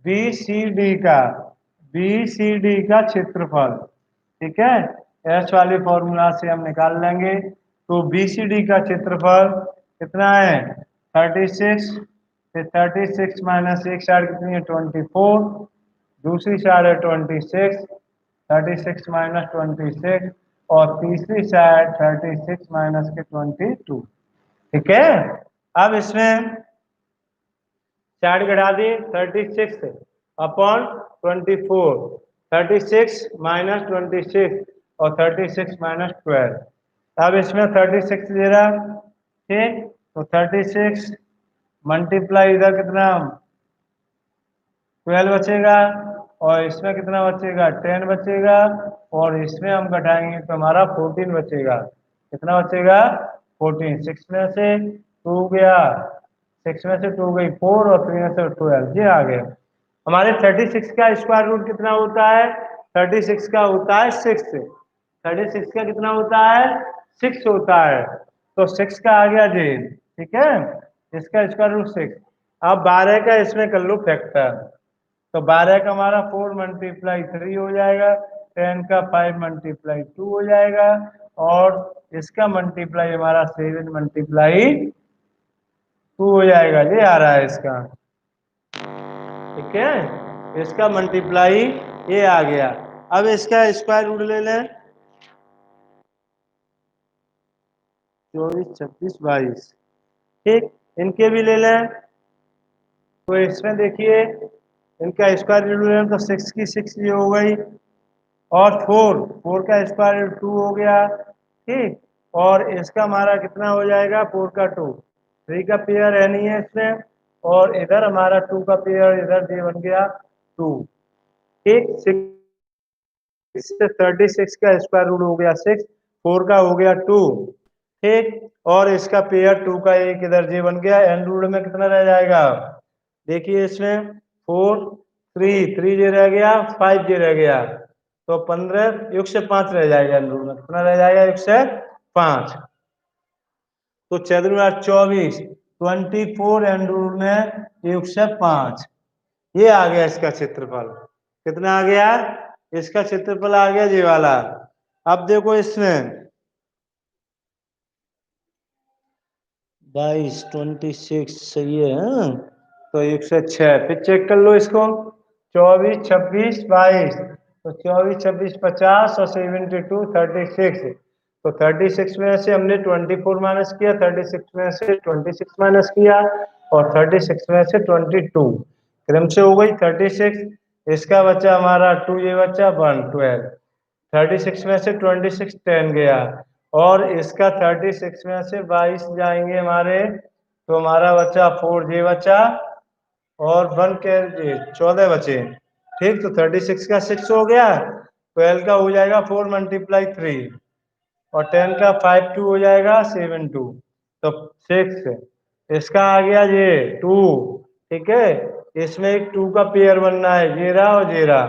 बी सी डी का, बी सी डी का क्षेत्रफल। ठीक है, एस वाले फॉर्मूला से हम निकाल लेंगे। तो बी सी डी का क्षेत्रफल कितना है? 36, फिर 36 माइनस एक साइड कितनी है? 24, दूसरी साइड है 26, 36 माइनस 26, और तीसरी साइड 36 माइनस के 22। ठीक है, अब इसमें साइड घटा दी, 36 अपॉन 24, 36 माइनस 26, और 36 माइनस 12। अब इसमें 36 दे रहा, ठीक, तो 36 मल्टीप्लाई इधर कितना 12 बचेगा, और इसमें कितना बचेगा? 10 बचेगा, और इसमें हम घटाएंगे तो हमारा 14 बचेगा। कितना बचेगा? 14। 6 में से 2 गया, 6 में से 2 गई 4, और 3 में से 12, ये आ गया। हमारे 36 का स्क्वायर रूट कितना होता है? 36 का होता है 6। 36 का कितना होता है? 6 होता है। तो 6 का आ गया जी, ठीक है, इसका स्क्वायर रूट 6। अब 12 का इसमें कर लो फैक्टर। तो 12 का हमारा 4 मल्टीप्लाई 3 हो जाएगा, 10 का 5 मल्टीप्लाई 2 हो जाएगा, और इसका मल्टीप्लाई हमारा 7 मल्टीप्लाई 2 हो जाएगा। ये आ रहा है इसका, ठीक है, इसका मल्टीप्लाई ये आ गया। अब इसका स्क्वायर रूट ले लें, 24, 26, 22, ठीक, इनके भी ले लें। तो इसमें देखिए इनका स्क्वायर रूट ले लें तो 6 की 6 ये हो गई, और 4 का स्क्वायर रूट 2 हो गया, ठीक, और इसका हमारा कितना हो जाएगा? 4 का 2, 3 का पेयर है नहीं है इसमें, और इधर हमारा 2 का पेयर, इधर ये बन गया 2, ठीक। 6 से 36 का स्क्वायर रूट हो गया 6, 4 का हो गया 2, ठीक, और इसका पेयर 2 का एक इधर जे बन गया। एन रूट में कितना रह जाएगा? देखिए इसमें 4, 3, 3 जे रह गया, 5 जे रह गया, तो 15 1 से 5 रह जाएगा। एन रूट में कितना रह जाएगा? 1 से 5। तो 24, 24 एन रूट में 1 से 5। ये आ गया इसका क्षेत्रफल। कितना आ गया? इसका क्षेत्रफल आ गया ये वाला। अब देखो इसमें 22, 26 सही है, हाँ? तो 106, फिर चेक कर लो इसको, 24, 26, 22, तो 24, 26, 50 और 72, 36। तो 36 में से हमने 24 माइनस किया, 36 में से 26 माइनस किया, और 36 में से 22 क्रम से हो गई 36। इसका बच्चा हमारा 2, ये बच्चा 1, 12। 36 में से 26 10 गया, और इसका 36 में से 22 जाएंगे हमारे, तो हमारा बच्चा 4 जे बचा, और 1 के जे 14 बचे, ठीक। तो 36 का 6 हो गया, 12 का हो जाएगा 4 मल्टीप्लाई 3, और 10 का 5 2 हो जाएगा 7 2, तो 6। इसका आ गया ये 2, ठीक है, इसमें एक 2 का पेयर बनना है, जेरा और जेरा,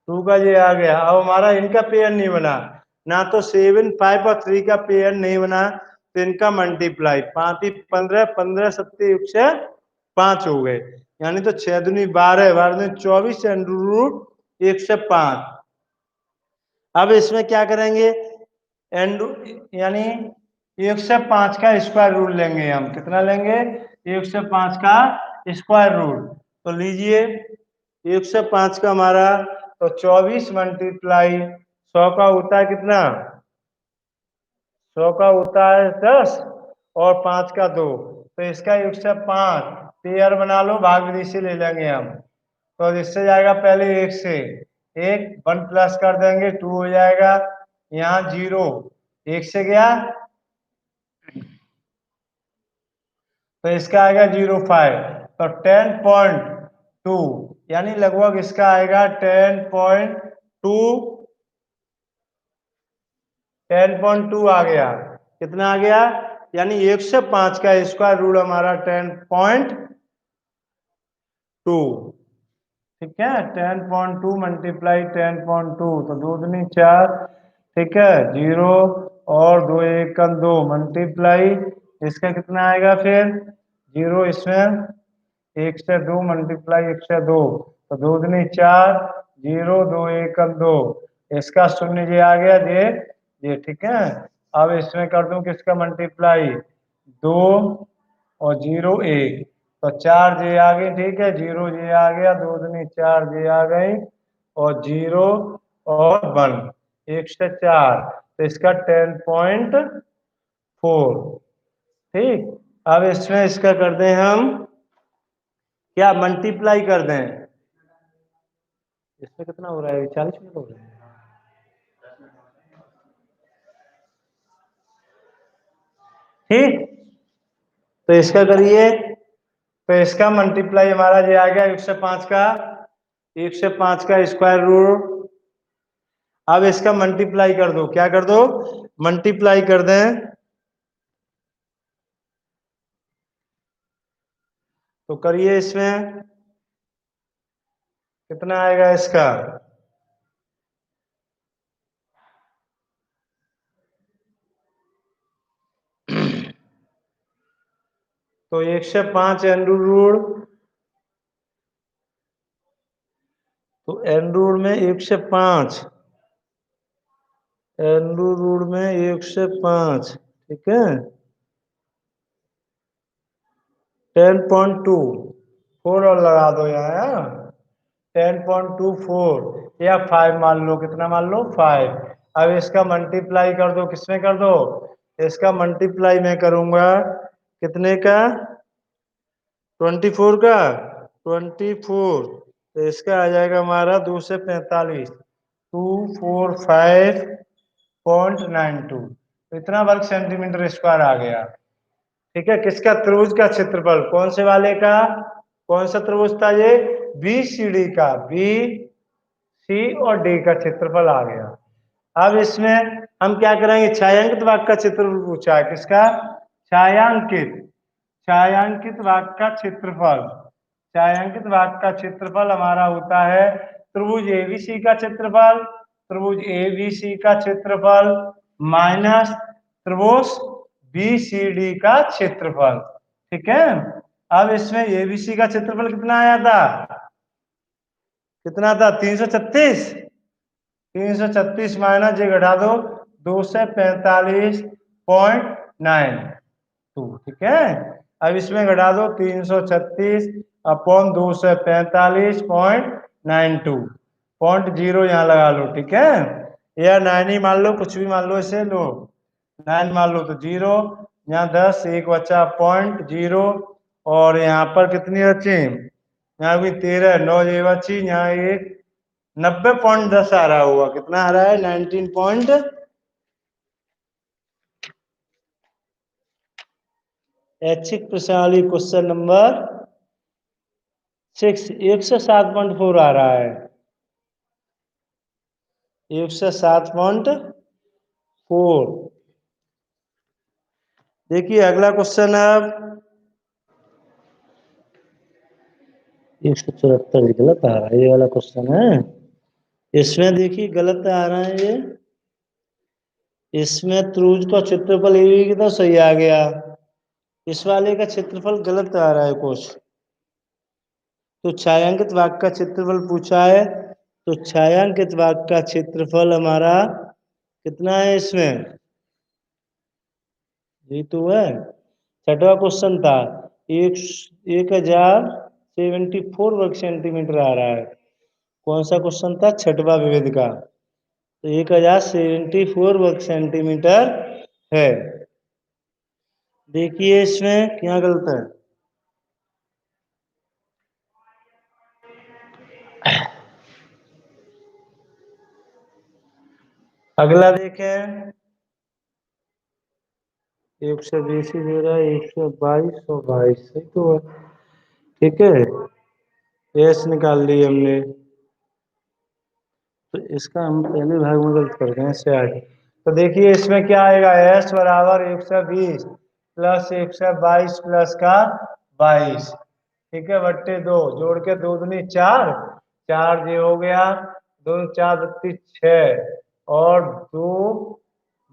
2 का ये आ गया। अब हमारा इनका पेयर नहीं बना ना, तो 7, 5 और 3 का पेयर नहीं बना, तो इनका मल्टीप्लाई 5 ही 15, 15 सत्ते 1 से 5 हो गए, यानी तो 6 दूनी 12, 12 दूनी 24 अंडर रूट 1 से 5। अब इसमें क्या करेंगे? एंड यानी 1 से 5 का स्क्वायर रूट लेंगे हम। कितना लेंगे? 1 से 5 का स्क्वायर रूट। तो लीजिए 1 से 5 का हमारा, तो 24 मल्टीप्लाई 100 का होता है कितना? 100 का होता है 10, और 5 का 2, तो इसका 1 से 5 पेयर बना लो, भाग विधि से ले लेंगे हम। तो इससे जाएगा पहले 1 से, 1 1 प्लस कर देंगे 2 हो जाएगा, यहाँ 0 1 से गया, तो इसका आएगा 0.5, तो 10.2, यानी लगभग इसका आएगा 10.2, 10.2 आ गया। कितना आ गया? यानी 1 से 5 का स्क्वायर रूट हमारा 10.2, ठीक है, 10.2 मल्टीप्लाई 10.2, तो 2 दूनी 4, ठीक है, 0 और 2 1 2 मल्टीप्लाई, इसका कितना आएगा फिर? 0 इसमें, 1 से 2 मल्टीप्लाई 1 से 2, तो 2 दूनी 4, 0 2 1 2, इसका शून्य ये आ गया ये, ठीक है। अब इसमें कर दूं किसका मल्टीप्लाई? 2 और 0 1, तो 4 जे आ गई, ठीक है, 0 जे आ गया, 2 दूनी 4 जे आ गई, और 0 और 1, 1 से 4, तो इसका 10.4, ठीक। अब इसमें इसका कर दें हम क्या? मल्टीप्लाई कर दें। इसमें कितना हो रहा है? 40 मिनट हो रहे हैं, ठीक। तो इसका करिए, तो इसका मल्टीप्लाई हमारा ये आ गया 1 से 5 का, 1 से 5 का स्क्वायर रूट। अब इसका मल्टीप्लाई कर दो, क्या कर दो? मल्टीप्लाई कर दें, तो करिए इसमें, कितना आएगा इसका? तो 105 एंडू तो एंडूर में 105, एंडूर में 105, ठीक है। 10.2, 4 और लगा दो यहाँ। 10.24 या 5 मान लो, कितना मान लो? 5। अब इसका मल्टीप्लाई कर दो, किसमें कर दो? इसका मल्टीप्लाई मैं करूंगा कितने का? 24 का। 24, तो इसका आ जाएगा हमारा 245, 245.92, तो इतना वर्ग सेंटीमीटर स्क्वायर आ गया। ठीक है, किसका? त्रिभुज का क्षेत्रफल। कौन से वाले का? कौन सा त्रिभुज था ये? बी सी डी का, बी सी और डी का क्षेत्रफल आ गया। अब इसमें हम क्या करेंगे? छायांकित भाग का क्षेत्रफल पूछा है, किसका? छायांकित, छायांकित भाग का क्षेत्रफल। छायांकित भाग का क्षेत्रफल हमारा होता है त्रिभुज एबीसी का क्षेत्रफल, त्रिभुज एबीसी का क्षेत्रफल माइनस त्रिभुज बीसीडी का क्षेत्रफल। ठीक है। अब इसमें एबीसी का क्षेत्रफल कितना आया था? कितना था? 336। 336 माइनस ये घटा दो, 245.92। ठीक है। अब इसमें घटा दो 336 अपॉन 245.92, पॉइंट जीरो यहाँ लगा लो। ठीक है, या 9 ही मान लो, कुछ भी मान लो, इसे लो 9 मान लो, तो जीरो, यहाँ 10, एक बचा पॉइंट जीरो, और यहाँ पर कितनी बची? यहाँ भी 13, 9 ये बची, यहाँ एक 90.10 आ रहा हुआ, कितना आ रहा है? 19 पॉइंट। ऐच्छिक प्रश्नावली क्वेश्चन नंबर 6 107.4 आ रहा है, 107.4। देखिए अगला क्वेश्चन है। अब 174 गलत आ रहा है, ये वाला क्वेश्चन है। इसमें देखिए गलत आ रहा है ये, इसमें त्रिभुज का क्षेत्रफल ए की तो सही आ गया, इस वाले का क्षेत्रफल गलत आ रहा है कुछ। तो छायांकित भाग का क्षेत्रफल पूछा है, तो छायांकित भाग का क्षेत्रफल हमारा कितना है इसमें? ये तो है, छठवा क्वेश्चन था। 1074 वर्ग सेंटीमीटर आ रहा है। कौन सा क्वेश्चन था? छठवा विविध का। तो 1074 वर्ग सेंटीमीटर है। देखिए इसमें क्या गलत है? अगला देखें, 120 ही दे रहा है, 122 और 22 सही तो है। ठीक है, एस निकाल ली हमने, तो इसका हम पहले भाग में गलत कर गए इससे आगे। तो देखिए इसमें क्या आएगा? एस बराबर 120 प्लस 122 प्लस का 22, ठीक है, बट्टे 2, जोड़ के 2 दूनी 4, 4 ये हो गया, 2 4 32 6, और 2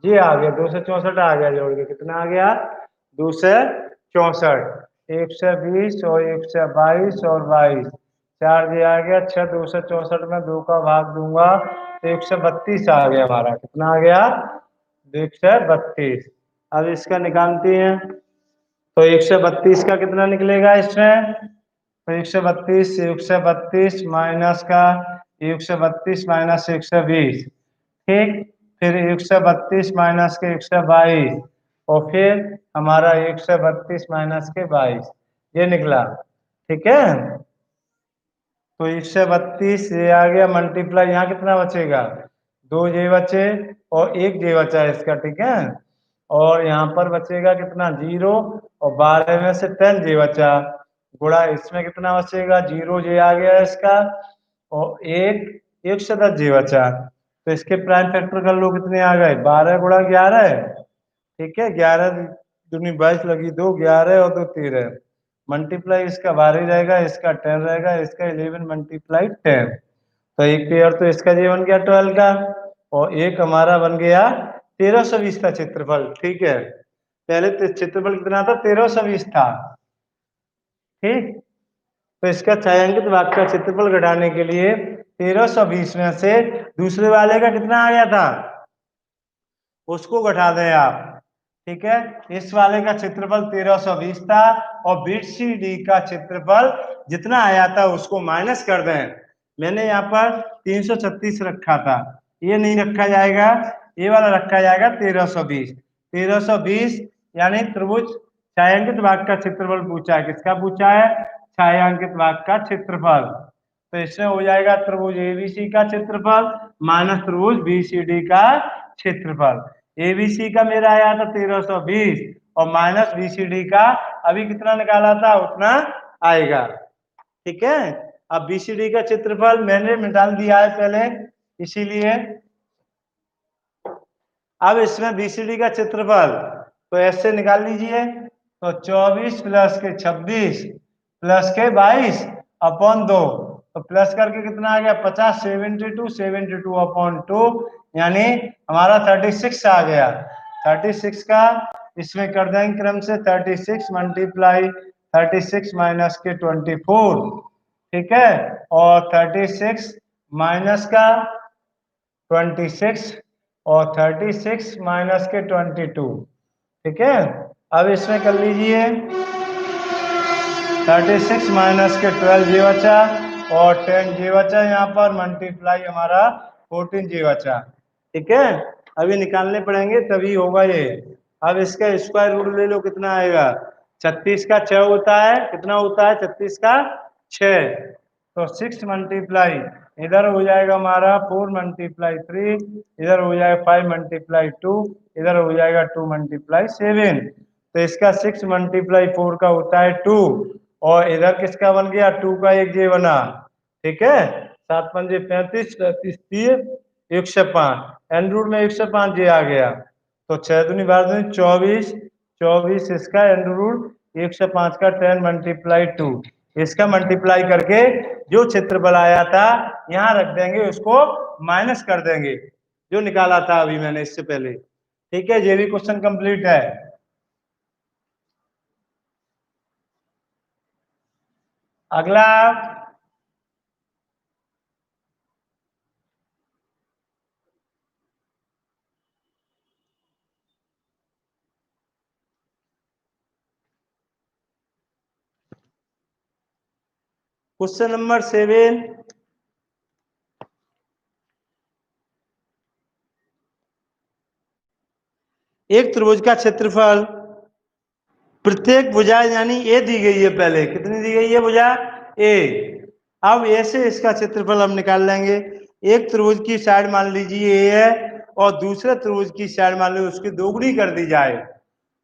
ये आ गया, 264 आ गया, जोड़ के कितना आ गया? 264, 120 और 122 और 22, 4 ये आ गया 6, 264 में 2 का भाग दूंगा तो 132 आ गया हमारा। कितना आ गया? 132। अब इसका निकालते हैं, तो 132 का कितना निकलेगा इसमें? तो 132, 132 माइनस का 132 माइनस 120, ठीक, फिर 132 माइनस के 122, और फिर हमारा 132 माइनस के 22, ये निकला। ठीक है, तो 132 ये आ गया मल्टीप्लाई, यहाँ कितना बचेगा? 2 जे बचे और 1 जे बचा है इसका। ठीक है, और यहाँ पर बचेगा कितना? 0, और 12 में से 10 जे बचा, गुणा इसमें कितना बचेगा? 0 जे आ गया इसका, और 1 से 10 जे बचा, तो इसके प्राइम फैक्टर कर लो, कितने आ गए? 12 गुणा 11, ठीक है, 11 दूनी 22 लगी 2, 11 और 2 13, मल्टीप्लाई इसका 12 रहेगा, इसका 10 रहेगा, इसका 11 मल्टीप्लाई 10। तो एक पेयर तो इसका ये बन गया 12 का, और एक हमारा बन गया 1320 का क्षेत्रफल। ठीक है, पहले क्षेत्रफल कितना था? 1320 था। ठीक, तो इसका छायांकित भाग का क्षेत्रफल घटाने के लिए 1320 में से दूसरे वाले का कितना आ गया था उसको घटा दें आप। ठीक है, इस वाले का क्षेत्रफल 1320 था, और बीट सी डी का क्षेत्रफल जितना आया था उसको माइनस कर दें। मैंने यहाँ पर 336 रखा था, ये नहीं रखा जाएगा, ये वाला रखा जाएगा 1320। 1320 यानी त्रिभुज छायांकित भाग का क्षेत्रफल पूछा है। किसका पूछा है? छायांकित भाग का क्षेत्रफल। तो इसमें हो जाएगा त्रिभुज एबीसी का क्षेत्रफल माइनस त्रिभुज बीसीडी का क्षेत्रफल। एबीसी का मेरा आया था 1320, और माइनस बीसीडी का अभी कितना निकाला था उतना आएगा। ठीक है, अब बीसीडी का क्षेत्रफल मैंने निकाल दिया है पहले, इसीलिए अब इसमें बीसीडी का क्षेत्रफल तो ऐसे निकाल लीजिए। तो 24 प्लस के 26 प्लस के 22 अपॉन 2, तो प्लस करके कितना आ गया? 50, 72, 72 अपॉन 2, यानी हमारा 36 आ गया। 36 का इसमें कर देंगे क्रम से 36 मल्टीप्लाई 36 माइनस के 24। ठीक है, और 36 माइनस का 26, और 36 माइनस के 22। ठीक है, अब इसमें कर लीजिए 36 माइनस के 12 जी बचा, और 10 जी बचा, यहाँ पर मल्टीप्लाई हमारा 14 जी बचा। ठीक है, अभी निकालने पड़ेंगे तभी होगा ये। अब इसका स्क्वायर रूट ले लो, कितना आएगा? 36 का 6 होता है, कितना होता है 36 का 6? तो 6 मल्टीप्लाई इधर हो जाएगा हमारा 4 मल्टीप्लाई 3, इधर हो जाएगा 5 मल्टीप्लाई 2, इधर हो जाएगा 2 मल्टीप्लाई 7। तो इसका 6 मल्टीप्लाई 4 का होता है 2, और इधर किसका बन गया? 2 का एक जे बना। ठीक है, 7 पंजे 35, 35 तीर 105, एन रूट में 105 जे आ गया। तो 6 दूनी 12 दूनी 24, 24 इसका एन रूट 105 का 10 मल्टीप्लाई 2, इसका मल्टीप्लाई करके जो क्षेत्रफल आया था यहाँ रख देंगे, उसको माइनस कर देंगे जो निकाला था अभी मैंने इससे पहले। ठीक है, ये भी क्वेश्चन कंप्लीट है। अगला क्वेश्चन नंबर 7। एक त्रिभुज का क्षेत्रफल प्रत्येक भुजा यानी ए दी गई है, पहले कितनी दी गई है भुजा? ए। अब ए से इसका क्षेत्रफल हम निकाल लेंगे। एक त्रिभुज की साइड मान लीजिए ए है, और दूसरे त्रिभुज की साइड मान लीजिए उसकी दोगुनी कर दी जाए,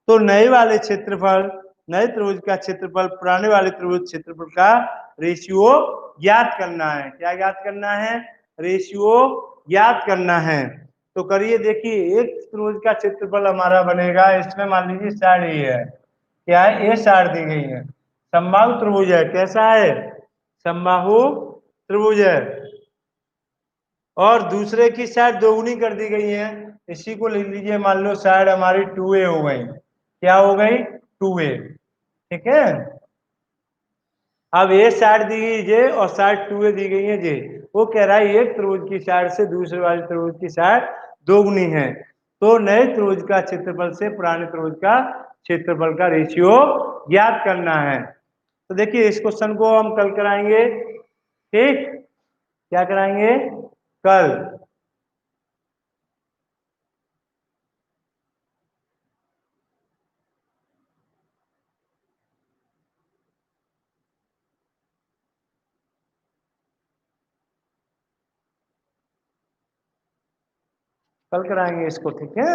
तो नए वाले क्षेत्रफल, नए त्रिभुज का क्षेत्रफल पुराने वाले त्रिभुज क्षेत्रफल का रेशियो ज्ञात करना है। क्या ज्ञात करना है? रेशियो ज्ञात करना है। तो करिए, देखिए एक त्रिभुज का क्षेत्रफल हमारा बनेगा, इसमें मान लीजिए साइड ए है, क्या है? ए साइड दी गई है, समबाहु त्रिभुज है। कैसा है? समबाहु त्रिभुज है, और दूसरे की साइड दोगुनी कर दी गई है। इसी को लिख लीजिए, मान लो साइड हमारी 2a हो गई। क्या हो गई? 2a। ठीक है, अब ए साइड दी गई जे, और साइड 2a दी गई है जे। वो कह रहा है एक त्रिभुज की साइड से दूसरे वाले त्रिभुज की साइड दोगुनी है, तो नए त्रिभुज का क्षेत्रफल से पुराने त्रिभुज का क्षेत्रफल का रेशियो ज्ञात करना है। तो देखिए, इस क्वेश्चन को हम कल कराएंगे। ठीक, क्या कराएंगे? कल। कल कराएंगे इसको, ठीक है।